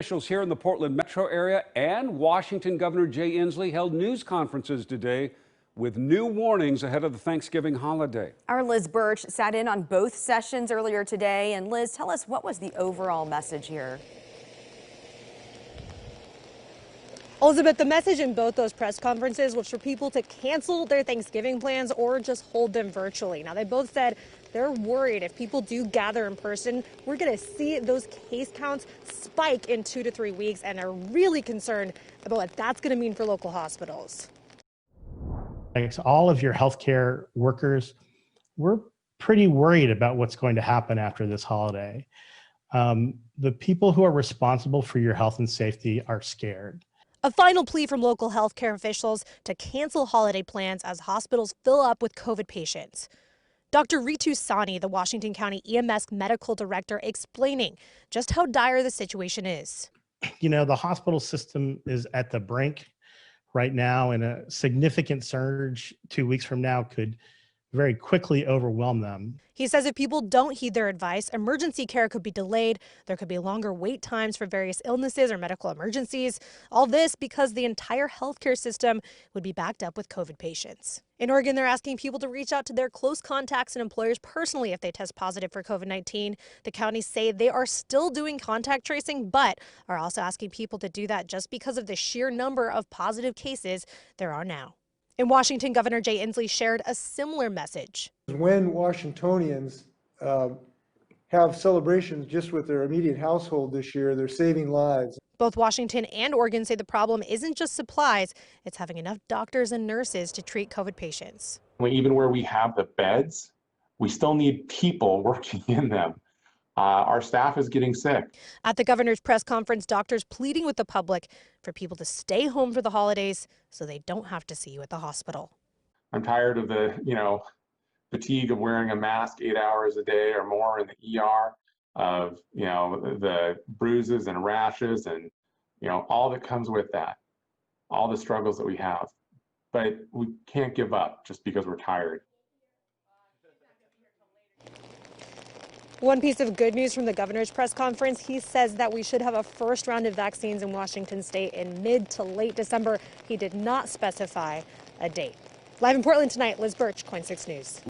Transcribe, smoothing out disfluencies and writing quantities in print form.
Officials here in the Portland metro area and Washington Governor Jay Inslee held news conferences today with new warnings ahead of the Thanksgiving holiday. Our Liz Birch sat in on both sessions earlier today. And Liz, tell us, what was the overall message here? Elizabeth, the message in both those press conferences was for people to cancel their Thanksgiving plans or just hold them virtually. Now, they both said they're worried if people do gather in person, we're going to see those case counts spike in 2 to 3 weeks, and are really concerned about what that's going to mean for local hospitals. Thanks, all of your healthcare workers, we're pretty worried about what's going to happen after this holiday. The people who are responsible for your health and safety are scared. A final plea from local healthcare officials to cancel holiday plans as hospitals fill up with COVID patients. Dr. Ritu Sani, the Washington County EMS medical director, explaining just how dire the situation is. You know, the hospital system is at the brink right now, and a significant surge 2 weeks from now could very quickly overwhelm them. He says if people don't heed their advice, emergency care could be delayed. There could be longer wait times for various illnesses or medical emergencies. All this because the entire healthcare system would be backed up with COVID patients. In Oregon, they're asking people to reach out to their close contacts and employers personally if they test positive for COVID-19. The counties say they are still doing contact tracing, but are also asking people to do that just because of the sheer number of positive cases there are now. In Washington, Governor Jay Inslee shared a similar message. When Washingtonians have celebrations just with their immediate household this year, they're saving lives. Both Washington and Oregon say the problem isn't just supplies, it's having enough doctors and nurses to treat COVID patients. Even where we have the beds, we still need people working in them. Our staff is getting sick. At the governor's press conference, doctors pleading with the public for people to stay home for the holidays so they don't have to see you at the hospital. I'm tired of the, fatigue of wearing a mask 8 hours a day or more in the ER, of, the bruises and rashes and, all that comes with that, all the struggles that we have. But we can't give up just because we're tired. One piece of good news from the governor's press conference, he says that we should have a first round of vaccines in Washington state in mid to late December. He did not specify a date. Live in Portland tonight, Liz Birch, KOIN 6 News.